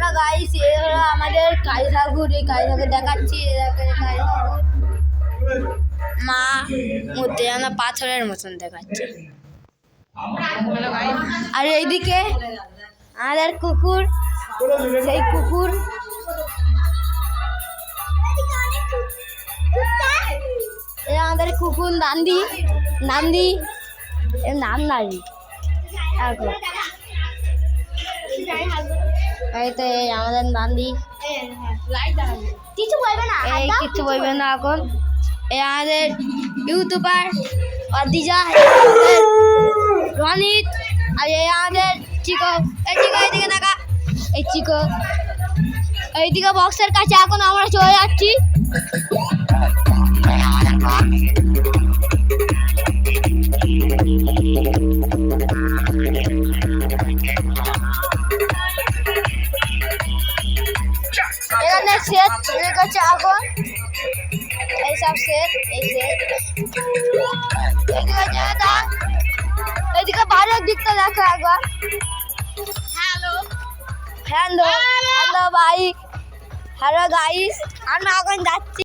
Hello guys, এ হলো আমাদের কালী ঠাকুর। এই কালী ঠাকুর দেখাচ্ছি, কালী ঠাকুর মা মূর্তি যেন পাথরের মতন দেখাচ্ছে। আর এইদিকে আমাদের কুকুর, সেই কুকুর আমাদের কুকুর নান্দি নান্দি এর নাম নারী। এই তো এই আমাদের নান্দি, কিছু বলবে না, এই কিছু বলবে না এখন। এই আমাদের ইউটিউবার অদিজা, রনিত, আর এই আমাদের চিকো। এই চিকো এইদিকে দেখা, এই চিকো এইদিকে বক্সের কাছে। এখন আমরা চলে যাচ্ছি। এখানে সেট লেগেছে এখন, এইসব সেট, এই সেট এইদিকে বাইরের দিকটা দেখো একবার। হ্যালো হ্যালো হ্যালো ভাই, হ্যালো গাইস, আমরা এখন যাচ্ছি।